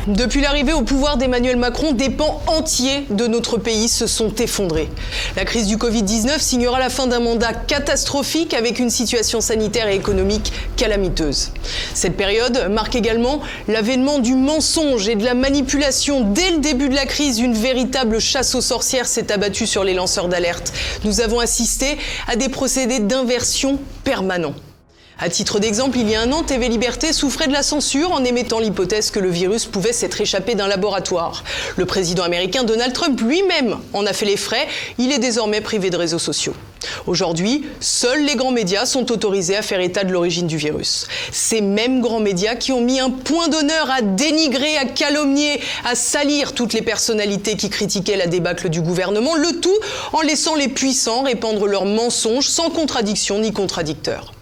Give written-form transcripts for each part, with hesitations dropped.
Depuis l'arrivée au pouvoir d'Emmanuel Macron, des pans entiers de notre pays se sont effondrés. La crise du Covid-19 signera la fin d'un mandat catastrophique avec une situation sanitaire et économique calamiteuse. Cette période marque également l'avènement du mensonge et de la manipulation. Dès le début de la crise, une véritable chasse aux sorcières s'est abattue sur les lanceurs d'alerte. Nous avons assisté à des procédés d'inversion permanents. À titre d'exemple, il y a un an, TV Liberté souffrait de la censure en émettant l'hypothèse que le virus pouvait s'être échappé d'un laboratoire. Le président américain Donald Trump lui-même en a fait les frais. Il est désormais privé de réseaux sociaux. Aujourd'hui, seuls les grands médias sont autorisés à faire état de l'origine du virus. Ces mêmes grands médias qui ont mis un point d'honneur à dénigrer, à calomnier, à salir toutes les personnalités qui critiquaient la débâcle du gouvernement, le tout en laissant les puissants répandre leurs mensonges sans contradiction ni contradicteur.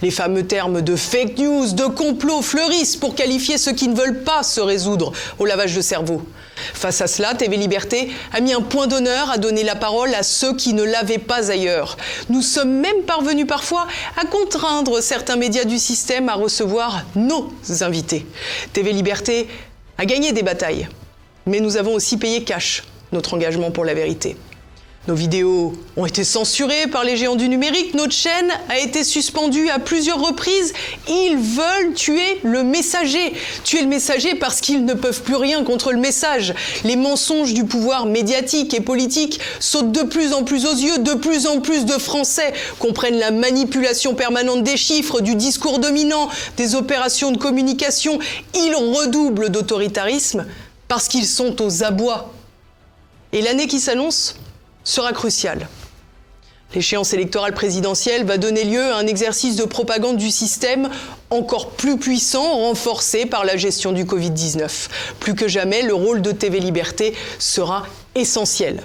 Les fameux termes de fake news, de complot fleurissent pour qualifier ceux qui ne veulent pas se résoudre au lavage de cerveau. Face à cela, TV Liberté a mis un point d'honneur à donner la parole à ceux qui ne l'avaient pas ailleurs. Nous sommes même parvenus parfois à contraindre certains médias du système à recevoir nos invités. TV Liberté a gagné des batailles, mais nous avons aussi payé cash notre engagement pour la vérité. Nos vidéos ont été censurées par les géants du numérique, notre chaîne a été suspendue à plusieurs reprises. Ils veulent tuer le messager. Tuer le messager parce qu'ils ne peuvent plus rien contre le message. Les mensonges du pouvoir médiatique et politique sautent de plus en plus aux yeux. De plus en plus de Français comprennent la manipulation permanente des chiffres, du discours dominant, des opérations de communication. Ils redoublent d'autoritarisme parce qu'ils sont aux abois. Et l'année qui s'annonce sera crucial. L'échéance électorale présidentielle va donner lieu à un exercice de propagande du système encore plus puissant, renforcé par la gestion du Covid-19. Plus que jamais, le rôle de TV Liberté sera essentiel.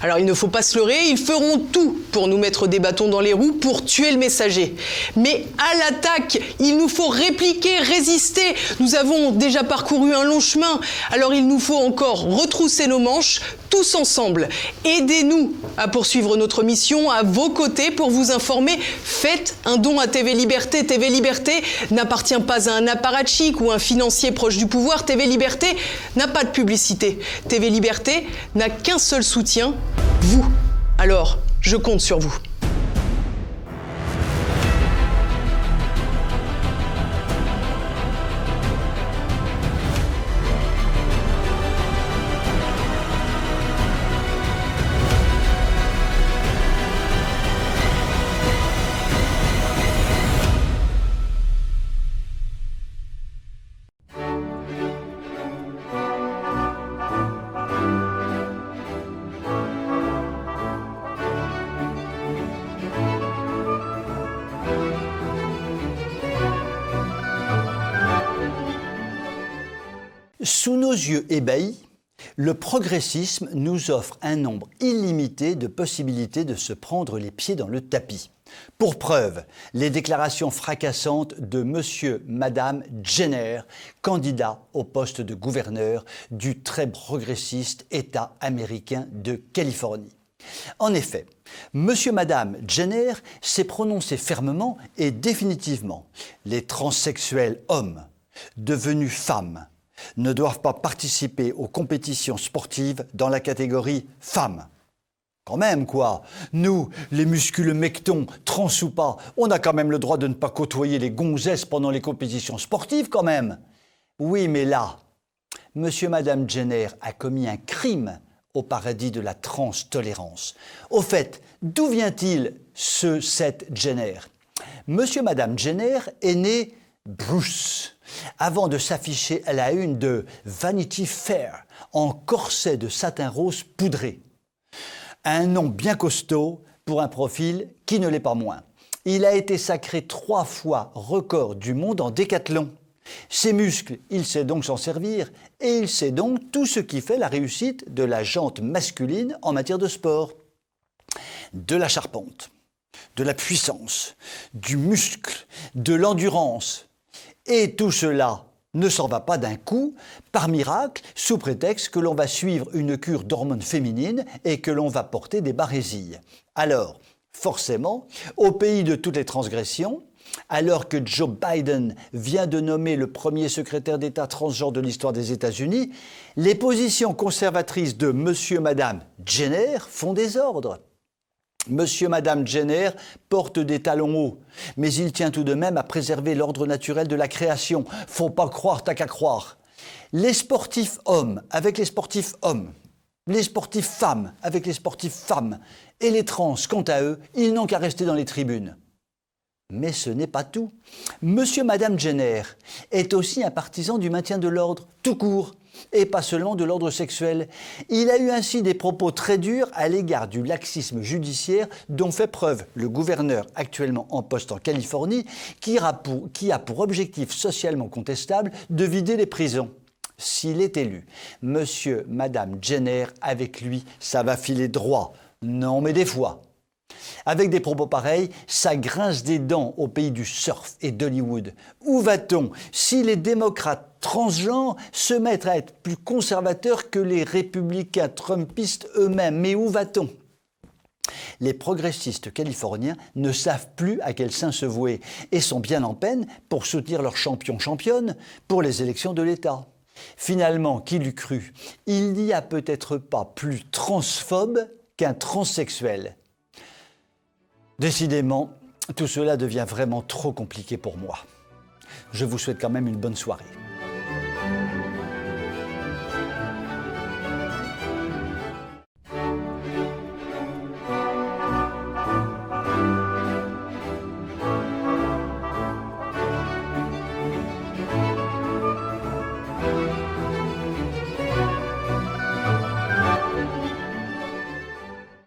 Alors il ne faut pas se leurrer, ils feront tout pour nous mettre des bâtons dans les roues, pour tuer le messager. Mais à l'attaque, il nous faut répliquer, résister. Nous avons déjà parcouru un long chemin, alors il nous faut encore retrousser nos manches, tous ensemble. Aidez-nous à poursuivre notre mission à vos côtés pour vous informer. Faites un don à TV Liberté. TV Liberté n'appartient pas à un apparatchik ou un financier proche du pouvoir. TV Liberté n'a pas de publicité. TV Liberté n'a qu'un seul soutien, vous. Alors, je compte sur vous. Sous nos yeux ébahis, le progressisme nous offre un nombre illimité de possibilités de se prendre les pieds dans le tapis. Pour preuve, les déclarations fracassantes de monsieur, madame Jenner, candidat au poste de gouverneur du très progressiste État américain de Californie. En effet, monsieur, madame Jenner s'est prononcé fermement et définitivement. Les transsexuels hommes, devenus femmes, ne doivent pas participer aux compétitions sportives dans la catégorie femmes. Quand même, quoi. Nous, les musculeux mectons, trans ou pas, on a quand même le droit de ne pas côtoyer les gonzesses pendant les compétitions sportives, quand même. Oui, mais là, monsieur, madame Jenner a commis un crime au paradis de la transtolérance. Au fait, d'où vient-il cette Jenner? Monsieur, madame Jenner est né Bruce, avant de s'afficher à la une de Vanity Fair en corset de satin rose poudré. Un nom bien costaud pour un profil qui ne l'est pas moins. Il a été sacré 3 fois record du monde en décathlon. Ses muscles, il sait donc s'en servir et il sait donc tout ce qui fait la réussite de la jante masculine en matière de sport. De la charpente, de la puissance, du muscle, de l'endurance. Et tout cela ne s'en va pas d'un coup, par miracle, sous prétexte que l'on va suivre une cure d'hormones féminines et que l'on va porter des barésilles. Alors, forcément, au pays de toutes les transgressions, Alors que Joe Biden vient de nommer le premier secrétaire d'État transgenre de l'histoire des États-Unis, les positions conservatrices de Monsieur et Madame Jenner font désordre. Monsieur et Madame Jenner portent des talons hauts, mais il tient tout de même à préserver l'ordre naturel de la création. Faut pas croire, t'as qu'à croire. Les sportifs hommes avec les sportifs hommes, les sportifs femmes avec les sportifs femmes, et les trans, quant à eux, ils n'ont qu'à rester dans les tribunes. Mais ce n'est pas tout. Monsieur et Madame Jenner est aussi un partisan du maintien de l'ordre, tout court, et pas seulement de l'ordre sexuel. Il a eu ainsi des propos très durs à l'égard du laxisme judiciaire dont fait preuve le gouverneur actuellement en poste en Californie, qui a pour objectif socialement contestable de vider les prisons. S'il est élu, Monsieur, Madame Jenner, avec lui, ça va filer droit. Non, mais des fois. Avec des propos pareils, ça grince des dents au pays du surf et d'Hollywood. Où va-t-on si les démocrates transgenres se mettent à être plus conservateurs que les républicains trumpistes eux-mêmes? Mais où va-t-on? Les progressistes californiens ne savent plus à quel saint se vouer et sont bien en peine pour soutenir leur champion-championne pour les élections de l'État. Finalement, qui l'eût cru? Il n'y a peut-être pas plus transphobe qu'un transsexuel. Décidément, tout cela devient vraiment trop compliqué pour moi. Je vous souhaite quand même une bonne soirée.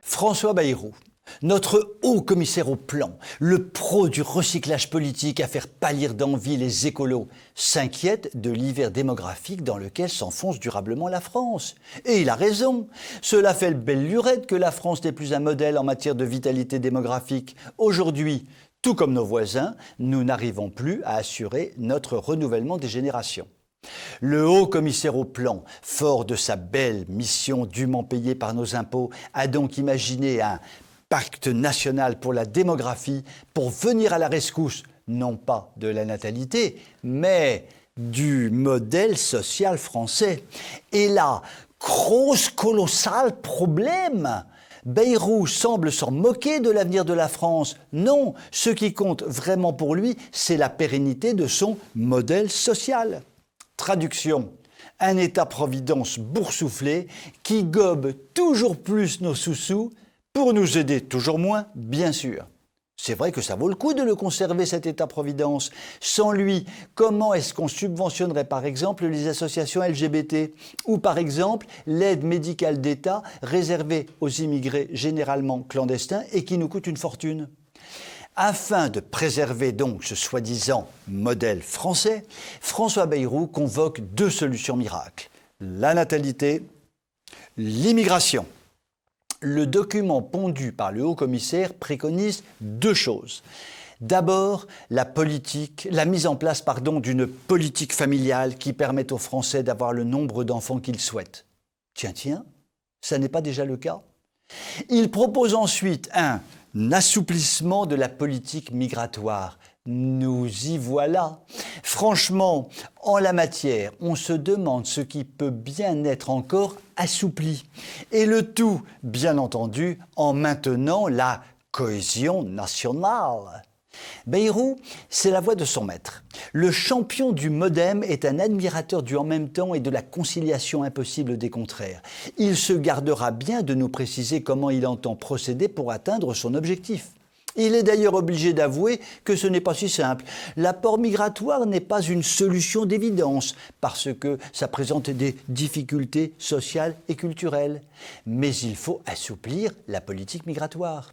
François Bayrou, notre haut commissaire au plan, le pro du recyclage politique à faire pâlir d'envie les écolos, s'inquiète de l'hiver démographique dans lequel s'enfonce durablement la France. Et il a raison. Cela fait belle lurette que la France n'est plus un modèle en matière de vitalité démographique. Aujourd'hui, tout comme nos voisins, nous n'arrivons plus à assurer notre renouvellement des générations. Le haut commissaire au plan, fort de sa belle mission dûment payée par nos impôts, a donc imaginé un pacte national pour la démographie pour venir à la rescousse, non pas de la natalité, mais du modèle social français. Et là, gros colossal problème. Bayrou semble s'en moquer de l'avenir de la France. Non, ce qui compte vraiment pour lui, c'est la pérennité de son modèle social. Traduction, un État-providence boursouflé qui gobe toujours plus nos sous-sous pour nous aider toujours moins, bien sûr. C'est vrai que ça vaut le coup de le conserver, cet État-providence. Sans lui, comment est-ce qu'on subventionnerait par exemple les associations LGBT ou par exemple l'aide médicale d'État réservée aux immigrés généralement clandestins et qui nous coûte une fortune ? Afin de préserver donc ce soi-disant modèle français, François Bayrou convoque deux solutions miracles. La natalité, l'immigration. Le document pondu par le haut-commissaire préconise deux choses. D'abord, la mise en place d'une politique familiale qui permette aux Français d'avoir le nombre d'enfants qu'ils souhaitent. Tiens, ça n'est pas déjà le cas ? Il propose ensuite un assouplissement de la politique migratoire. Nous y voilà. Franchement, en la matière, on se demande ce qui peut bien être encore assoupli. Et le tout, bien entendu, en maintenant la cohésion nationale. Bayrou, c'est la voix de son maître. Le champion du modem est un admirateur du en même temps et de la conciliation impossible des contraires. Il se gardera bien de nous préciser comment il entend procéder pour atteindre son objectif. Il est d'ailleurs obligé d'avouer que ce n'est pas si simple. L'apport migratoire n'est pas une solution d'évidence, parce que ça présente des difficultés sociales et culturelles. Mais il faut assouplir la politique migratoire.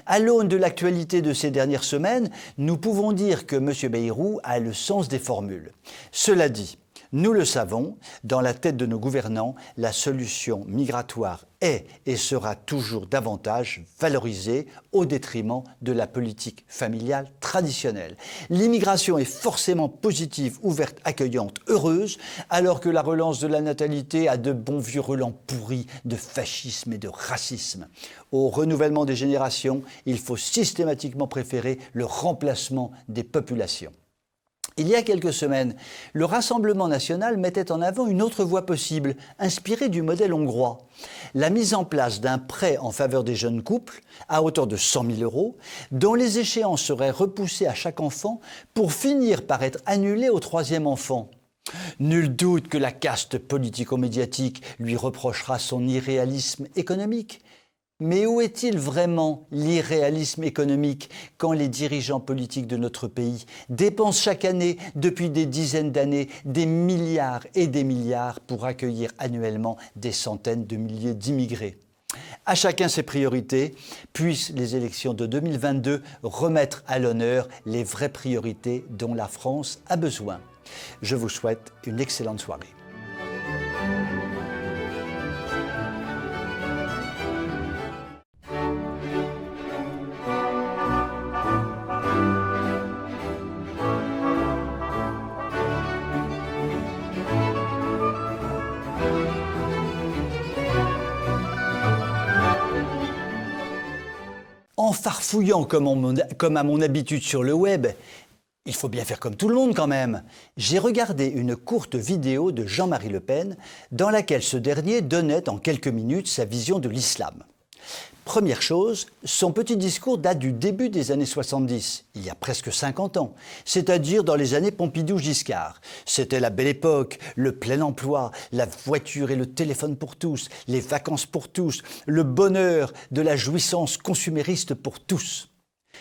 À l'aune de l'actualité de ces dernières semaines, nous pouvons dire que M. Bayrou a le sens des formules. Cela dit, Nous le savons, dans la tête de nos gouvernants, la solution migratoire est et sera toujours davantage valorisée au détriment de la politique familiale traditionnelle. L'immigration est forcément positive, ouverte, accueillante, heureuse, alors que la relance de la natalité a de bons vieux relents pourris de fascisme et de racisme. Au renouvellement des générations, il faut systématiquement préférer le remplacement des populations. Il y a quelques semaines, le Rassemblement national mettait en avant une autre voie possible, inspirée du modèle hongrois. La mise en place d'un prêt en faveur des jeunes couples, à hauteur de 100 000 €, dont les échéances seraient repoussées à chaque enfant pour finir par être annulées au troisième enfant. Nul doute que la caste politico-médiatique lui reprochera son irréalisme économique. Mais où est-il vraiment l'irréalisme économique quand les dirigeants politiques de notre pays dépensent chaque année, depuis des dizaines d'années, des milliards et des milliards pour accueillir annuellement des centaines de milliers d'immigrés ? À chacun ses priorités, puissent les élections de 2022 remettre à l'honneur les vraies priorités dont la France a besoin. Je vous souhaite une excellente soirée. En farfouillant comme à mon habitude sur le web, il faut bien faire comme tout le monde quand même, j'ai regardé une courte vidéo de Jean-Marie Le Pen dans laquelle ce dernier donnait en quelques minutes sa vision de l'islam. Première chose, son petit discours date du début des années 70, il y a presque 50 ans, c'est-à-dire dans les années Pompidou-Giscard. C'était la belle époque, le plein emploi, la voiture et le téléphone pour tous, les vacances pour tous, le bonheur de la jouissance consumériste pour tous.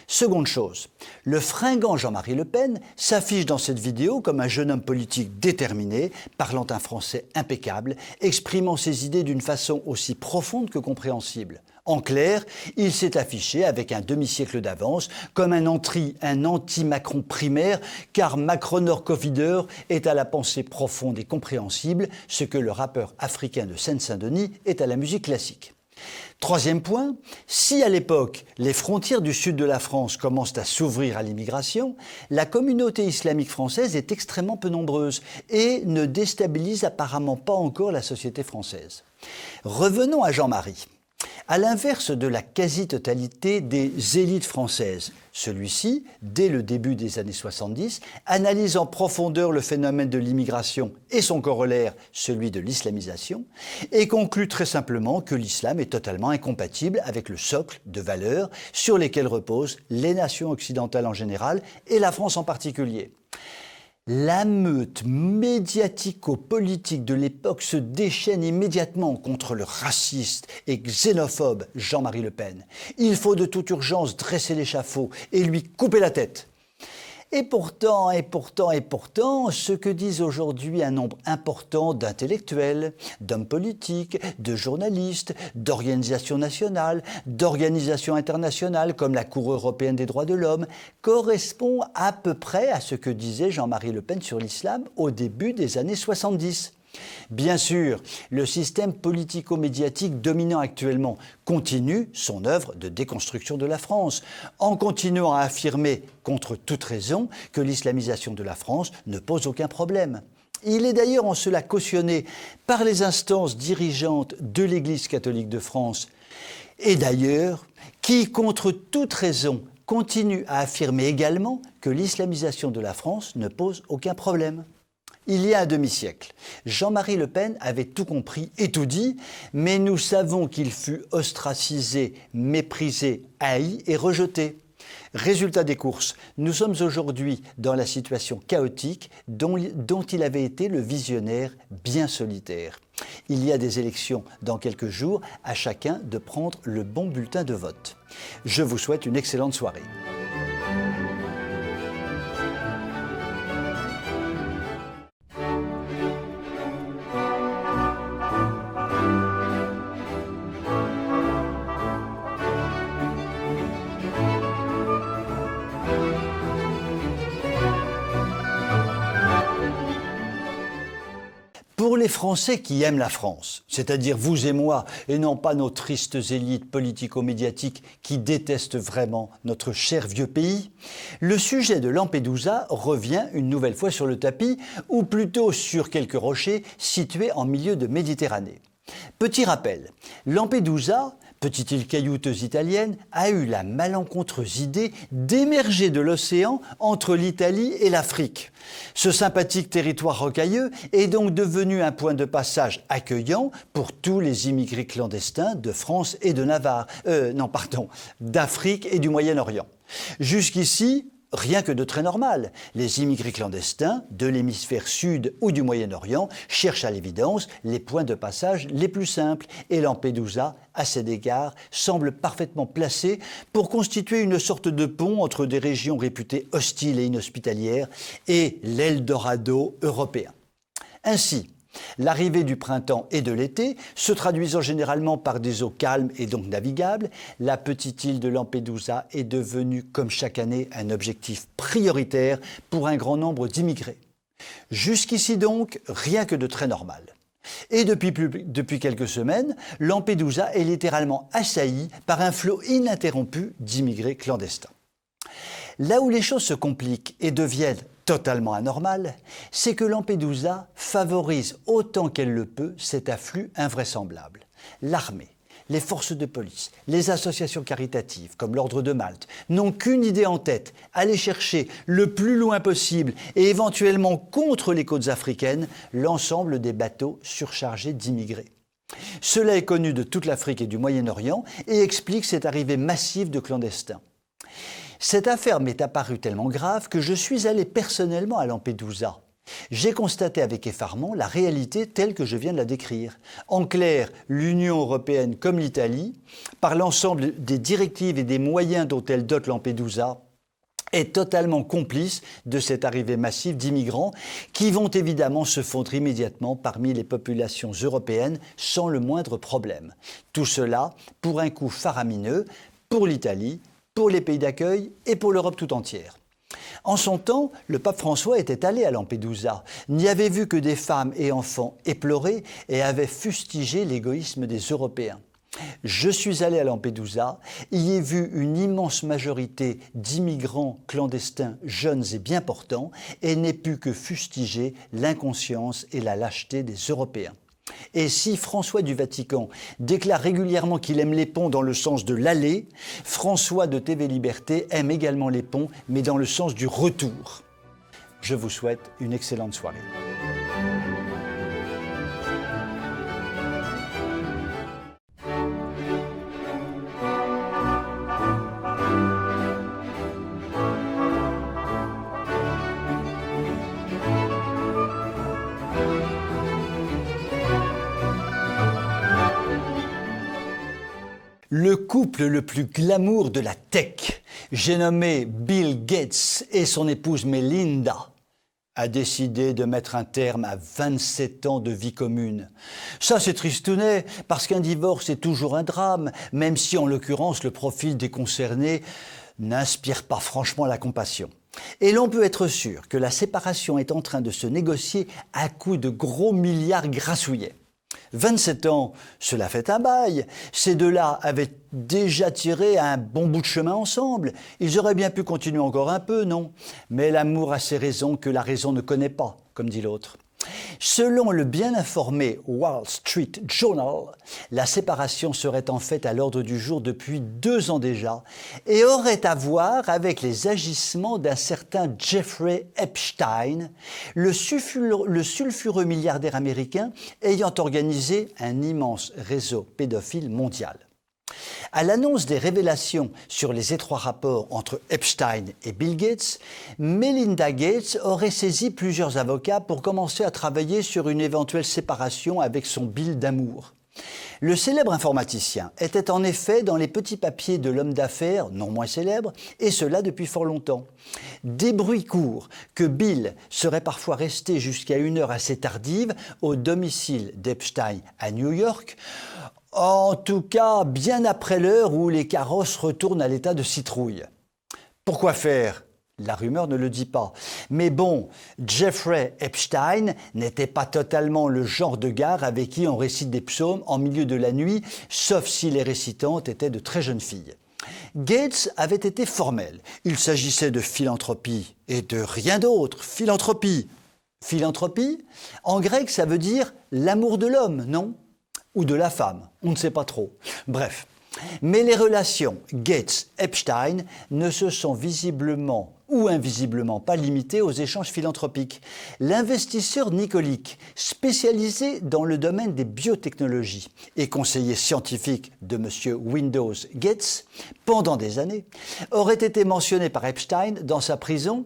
Seconde chose, le fringant Jean-Marie Le Pen s'affiche dans cette vidéo comme un jeune homme politique déterminé, parlant un français impeccable, exprimant ses idées d'une façon aussi profonde que compréhensible. En clair, il s'est affiché avec un demi-siècle d'avance comme un anti-Macron primaire, car Macronor-Covideur est à la pensée profonde et compréhensible, ce que le rappeur africain de Seine-Saint-Denis est à la musique classique. Troisième point, si à l'époque, les frontières du sud de la France commencent à s'ouvrir à l'immigration, la communauté islamique française est extrêmement peu nombreuse et ne déstabilise apparemment pas encore la société française. Revenons à Jean-Marie. À l'inverse de la quasi-totalité des élites françaises, celui-ci, dès le début des années 70, analyse en profondeur le phénomène de l'immigration et son corollaire, celui de l'islamisation, et conclut très simplement que l'islam est totalement incompatible avec le socle de valeurs sur lesquelles reposent les nations occidentales en général et la France en particulier. La meute médiatico-politique de l'époque se déchaîne immédiatement contre le raciste et xénophobe Jean-Marie Le Pen. Il faut de toute urgence dresser l'échafaud et lui couper la tête. Et pourtant, ce que disent aujourd'hui un nombre important d'intellectuels, d'hommes politiques, de journalistes, d'organisations nationales, d'organisations internationales comme la Cour européenne des droits de l'homme, correspond à peu près à ce que disait Jean-Marie Le Pen sur l'islam au début des années 70. Bien sûr, le système politico-médiatique dominant actuellement continue son œuvre de déconstruction de la France, en continuant à affirmer, contre toute raison, que l'islamisation de la France ne pose aucun problème. Il est d'ailleurs en cela cautionné par les instances dirigeantes de l'Église catholique de France, et d'ailleurs, qui, contre toute raison, continue à affirmer également que l'islamisation de la France ne pose aucun problème. Il y a un demi-siècle, Jean-Marie Le Pen avait tout compris et tout dit, mais nous savons qu'il fut ostracisé, méprisé, haï et rejeté. Résultat des courses, nous sommes aujourd'hui dans la situation chaotique dont il avait été le visionnaire bien solitaire. Il y a des élections dans quelques jours, à chacun de prendre le bon bulletin de vote. Je vous souhaite une excellente soirée. Pour les Français qui aiment la France, c'est-à-dire vous et moi, et non pas nos tristes élites politico-médiatiques qui détestent vraiment notre cher vieux pays, le sujet de Lampedusa revient une nouvelle fois sur le tapis, ou plutôt sur quelques rochers situés en milieu de Méditerranée. Petit rappel, Lampedusa, petite île caillouteuse italienne, a eu la malencontreuse idée d'émerger de l'océan entre l'Italie et l'Afrique. Ce sympathique territoire rocailleux est donc devenu un point de passage accueillant pour tous les immigrés clandestins de France et de Navarre, d'Afrique et du Moyen-Orient. Jusqu'ici, rien que de très normal. Les immigrés clandestins de l'hémisphère sud ou du Moyen-Orient cherchent à l'évidence les points de passage les plus simples et Lampedusa, à cet égard, semble parfaitement placé pour constituer une sorte de pont entre des régions réputées hostiles et inhospitalières et l'Eldorado européen. Ainsi, l'arrivée du printemps et de l'été, se traduisant généralement par des eaux calmes et donc navigables, la petite île de Lampedusa est devenue, comme chaque année, un objectif prioritaire pour un grand nombre d'immigrés. Jusqu'ici donc, rien que de très normal. Et depuis quelques semaines, Lampedusa est littéralement assaillie par un flot ininterrompu d'immigrés clandestins. Là où les choses se compliquent et deviennent totalement anormales, c'est que Lampedusa favorise autant qu'elle le peut cet afflux invraisemblable. L'armée, les forces de police, les associations caritatives comme l'Ordre de Malte n'ont qu'une idée en tête, aller chercher le plus loin possible et éventuellement contre les côtes africaines l'ensemble des bateaux surchargés d'immigrés. Cela est connu de toute l'Afrique et du Moyen-Orient et explique cette arrivée massive de clandestins. Cette affaire m'est apparue tellement grave que je suis allé personnellement à Lampedusa. J'ai constaté avec effarement la réalité telle que je viens de la décrire. En clair, l'Union européenne comme l'Italie, par l'ensemble des directives et des moyens dont elle dote Lampedusa, est totalement complice de cette arrivée massive d'immigrants qui vont évidemment se fondre immédiatement parmi les populations européennes sans le moindre problème. Tout cela pour un coût faramineux pour l'Italie, pour les pays d'accueil et pour l'Europe tout entière. En son temps, le pape François était allé à Lampedusa, n'y avait vu que des femmes et enfants éplorés et avait fustigé l'égoïsme des Européens. Je suis allé à Lampedusa, y ai vu une immense majorité d'immigrants clandestins jeunes et bien portants et n'ai pu que fustiger l'inconscience et la lâcheté des Européens. Et si François du Vatican déclare régulièrement qu'il aime les ponts dans le sens de l'aller, François de TV Liberté aime également les ponts, mais dans le sens du retour. Je vous souhaite une excellente soirée. Le couple le plus glamour de la tech, j'ai nommé Bill Gates et son épouse Melinda, a décidé de mettre un terme à 27 ans de vie commune. Ça, c'est tristounet, parce qu'un divorce est toujours un drame, même si, en l'occurrence, le profil des concernés n'inspire pas franchement la compassion. Et l'on peut être sûr que la séparation est en train de se négocier à coups de gros milliards grassouillets. 27 ans, cela fait un bail. Ces deux-là avaient déjà tiré un bon bout de chemin ensemble. Ils auraient bien pu continuer encore un peu, non? Mais l'amour a ses raisons que la raison ne connaît pas, comme dit l'autre. Selon le bien informé Wall Street Journal, la séparation serait en fait à l'ordre du jour depuis 2 ans déjà et aurait à voir avec les agissements d'un certain Jeffrey Epstein, le sulfureux milliardaire américain ayant organisé un immense réseau pédophile mondial. À l'annonce des révélations sur les étroits rapports entre Epstein et Bill Gates, Melinda Gates aurait saisi plusieurs avocats pour commencer à travailler sur une éventuelle séparation avec son Bill d'amour. Le célèbre informaticien était en effet dans les petits papiers de l'homme d'affaires, non moins célèbre, et cela depuis fort longtemps. Des bruits courent que Bill serait parfois resté jusqu'à une heure assez tardive au domicile d'Epstein à New York, en tout cas bien après l'heure où les carrosses retournent à l'état de citrouille. Pourquoi faire? La rumeur ne le dit pas. Mais bon, Jeffrey Epstein n'était pas totalement le genre de gars avec qui on récite des psaumes en milieu de la nuit, sauf si les récitantes étaient de très jeunes filles. Gates avait été formel. Il s'agissait de philanthropie et de rien d'autre. Philanthropie. Philanthropie, en grec, ça veut dire l'amour de l'homme, non? Ou de la femme, on ne sait pas trop. Bref. Mais les relations Gates-Epstein ne se sont visiblement ou invisiblement pas limitées aux échanges philanthropiques. L'investisseur Nikolic, spécialisé dans le domaine des biotechnologies et conseiller scientifique de M. Windows Gates pendant des années, aurait été mentionné par Epstein dans sa prison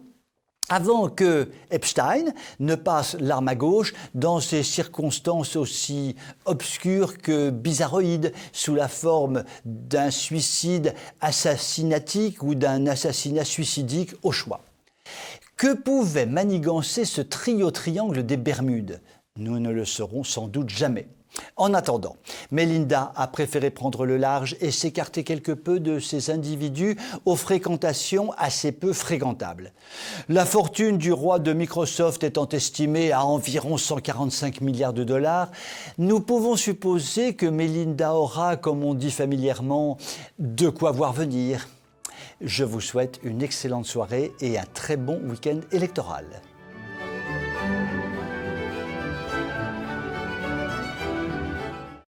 avant que Epstein ne passe l'arme à gauche dans ces circonstances aussi obscures que bizarroïdes, sous la forme d'un suicide assassinatique ou d'un assassinat suicidique au choix. Que pouvait manigancer ce trio-triangle des Bermudes? Nous ne le saurons sans doute jamais. En attendant, Melinda a préféré prendre le large et s'écarter quelque peu de ces individus aux fréquentations assez peu fréquentables. La fortune du roi de Microsoft étant estimée à environ 145 milliards de dollars, nous pouvons supposer que Melinda aura, comme on dit familièrement, de quoi voir venir. Je vous souhaite une excellente soirée et un très bon week-end électoral.